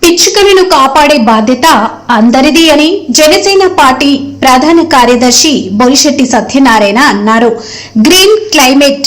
పిచ్చుకలను కాపాడే బాధ్యత అందరిది అని జనసేన పార్టీ ప్రధాన కార్యదర్శి బొలిశెట్టి సత్యనారాయణ అన్నారు. గ్రీన్ క్లైమేట్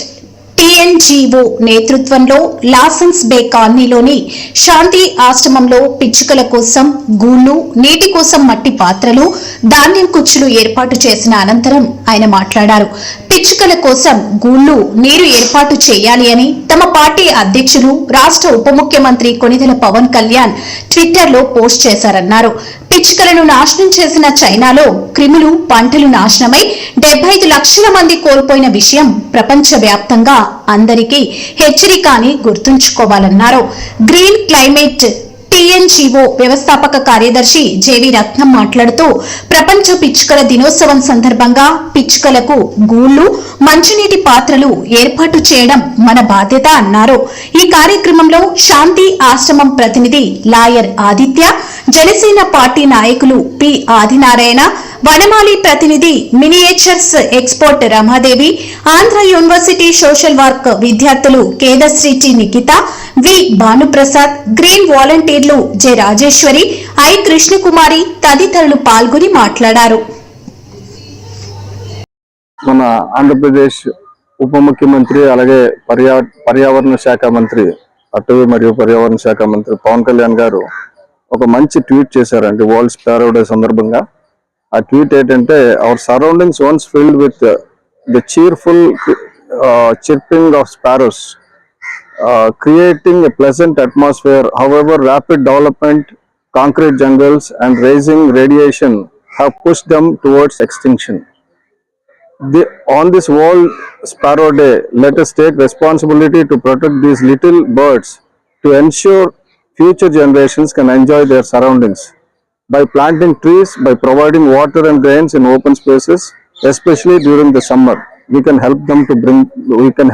టీఎన్జీఓ నేతృత్వంలో లాసన్స్ బే కాలనీలోని శాంతి ఆశ్రమంలో పిచ్చుకల కోసం గూళ్లు, నీటి కోసం మట్టి పాత్రలు, ధాన్యం కుచ్చులు ఏర్పాటు చేసిన అనంతరం ఆయన మాట్లాడారు. పిచ్చుకల కోసం గూళ్లు, నీరు ఏర్పాటు చేయాలి అని తమ పార్టీ అధ్యక్షులు, రాష్ట్ర ఉప ముఖ్యమంత్రి కొణిదెల పవన్ కళ్యాణ్ ట్విట్టర్లో పోస్ట్ చేశారన్నారు. పిచ్చుకలను నాశనం చేసిన చైనాలో క్రిములు, పంటలు నాశనమై 75 లక్షల మంది కోల్పోయిన విషయం ప్రపంచవ్యాప్తంగా అందరికీ హెచ్చరిక అని గుర్తుంచుకోవాలన్నారు. గ్రీన్ క్లైమేట్ టీఎన్జీఓ వ్యవస్థాపక కార్యదర్శి జేవి రత్నం మాట్లాడుతూ, ప్రపంచ పిచ్చుకల దినోత్సవం సందర్భంగా పిచ్చుకలకు గూళ్లు, మంచినీటి పాత్రలు ఏర్పాటు చేయడం మన బాధ్యత అన్నారు. ఈ కార్యక్రమంలో శాంతి ఆశ్రమం ప్రతినిధి లాయర్ ఆదిత్య, జనసేన పార్టీ నాయకులు పి ఆదినారాయణ, వనమాలి ప్రతినిధి miniatures export Ramadevi, Andhra university social work విద్యార్థులు కేదశ్రీ టి నిఖిత, వి భానుప్రసాద్, గ్రీన్ వాలంటీర్లు జె రాజేశ్వరి, ఐ కృష్ణకుమారి తదితరులు పాల్గొని మాట్లాడారు. మన ఆంధ్రప్రదేశ్ ఉప ముఖ్యమంత్రి అలాగే పర్యావరణ శాఖ మంత్రి, అటవీ మరియు పర్యావరణ శాఖ మంత్రి పవన్ కళ్యాణ్ గారు ఒక మంచి ట్వీట్ చేశారండి వరల్డ్ స్పారో డే సందర్భంగా. ఆ ట్వీట్ ఏంటంటే, hour surroundings once filled with the cheerful chirping of sparrows, creating a pleasant atmosphere. However, rapid development, concrete jungles and rising radiation have pushed them towards extinction. On this World Sparrow Day, let us take responsibility to protect these little birds to ensure future generations can enjoy their surroundings. By planting trees, by providing water and grains in open spaces, especially during the summer, we can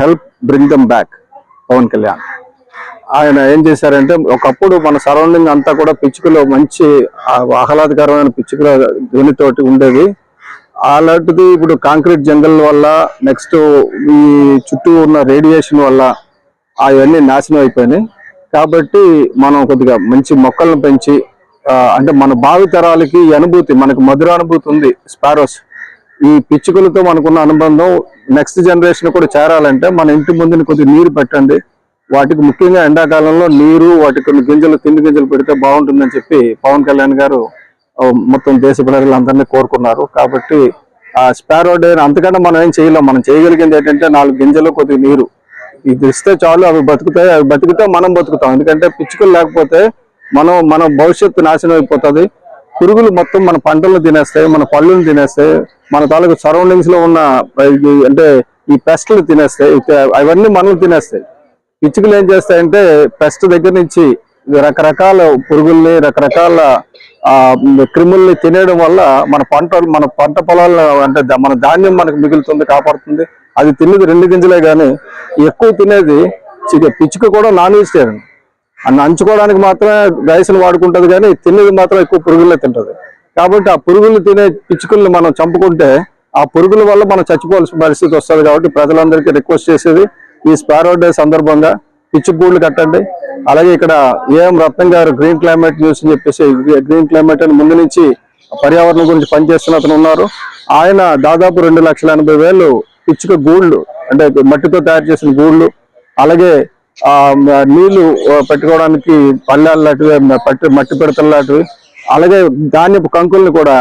help bring them back. Pawan Kalyan ఆయన ఏం చేశారంటే, ఒకప్పుడు మన surrounding అంతా కూడా పిచ్చుకలు మంచి ఆహ్లాదకరమైన పిచ్చుకల ధ్వనితోటి ఉండేది. అలాంటిది ఇప్పుడు కాంక్రీట్ జంగల్ వల్ల, నెక్స్ట్ ఈ చుట్టూ ఉన్న రేడియేషన్ వల్ల అవన్నీ నాశనం అయిపోయినాయి. కాబట్టి మనం కొద్దిగా మంచి మొక్కలను పెంచి, అంటే మన భావితరాలకి ఈ అనుభూతి, మనకు మధుర అనుభూతి ఉంది స్పారోస్, ఈ పిచ్చుకలతో మనకున్న అనుబంధం నెక్స్ట్ జనరేషన్ కూడా చేరాలంటే మన ఇంటి ముందుని కొద్దిగా నీరు పెట్టండి. వాటికి ముఖ్యంగా ఎండాకాలంలో నీరు, వాటికి కొన్ని గింజలు, తిండి గింజలు పెడితే బాగుంటుందని చెప్పి పవన్ కళ్యాణ్ గారు మొత్తం దేశ ప్రజలందరినీ కోరుకున్నారు. కాబట్టి ఆ స్పారో డే అంతకంటే మనం ఏం చేయలేం. మనం చేయగలిగింది ఏంటంటే 4 గింజలు, కొద్దిగా నీరు, ఇది ఇస్తే చాలు. అవి బతుకుతాయి, అవి బతికితే మనం బతుకుతాం. ఎందుకంటే పిచ్చుకలు లేకపోతే మన భవిష్యత్తు నాశనం అయిపోతుంది. పురుగులు మొత్తం మన పంటలను తినేస్తాయి, మన పళ్ళును తినేస్తాయి, మన తాలూకు సరౌండింగ్స్ లో ఉన్న అంటే ఈ పెస్ట్లు తినేస్తాయి, అవన్నీ మనల్ని తినేస్తాయి. పిచ్చుకలు ఏం చేస్తాయంటే, పెస్ట్ దగ్గర నుంచి రకరకాల పురుగుల్ని, రకరకాల క్రిముల్ని తినేయడం వల్ల మన పంట పొలాల్లో, అంటే మన ధాన్యం మనకు మిగులుతుంది, కాపాడుతుంది. అది తినేది 2 గింజలే కానీ ఎక్కువ తినేది పిచ్చుక కూడా నాన్ వెజిటేరియన్. అన్న అంచుకోవడానికి మాత్రమే రైసులు వాడుకుంటుంది, కానీ తినేది మాత్రం ఎక్కువ పురుగులే తింటది. కాబట్టి ఆ పురుగులు తినే పిచ్చుకల్ని మనం చంపుకుంటే ఆ పురుగుల వల్ల మనం చచ్చిపోవాల్సిన పరిస్థితి వస్తుంది. కాబట్టి ప్రజలందరికీ రిక్వెస్ట్ చేసేది, ఈ స్పారో డే సందర్భంగా పిచ్చుగూళ్ళు కట్టండి. అలాగే ఇక్కడ ఏఎం రత్నం గారు గ్రీన్ క్లైమేట్ న్యూస్ అని చెప్పేసి, గ్రీన్ క్లైమేట్ అని ముందు నుంచి పర్యావరణం గురించి పనిచేస్తున్న అతను ఉన్నారు. ఆయన దాదాపు 2,80,000 పిచ్చుక గూళ్ళు, అంటే మట్టితో తయారు చేసిన గూళ్ళు, అలాగే నీళ్లు పెట్టుకోవడానికి పళ్ళాలు లాంటివి, మట్టి పిడతలు లాంటివి, అలాగే ధాన్యపు కంకుల్ని కూడా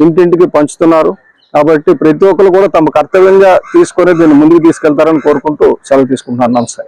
ఇంటింటికి పంచుతున్నారు. కాబట్టి ప్రతి ఒక్కరు కూడా తమ కర్తవ్యంగా తీసుకొని దీన్ని ముందుకు తీసుకెళ్తారని కోరుకుంటూ సెలవు తీసుకుంటున్నాను. నమస్తే.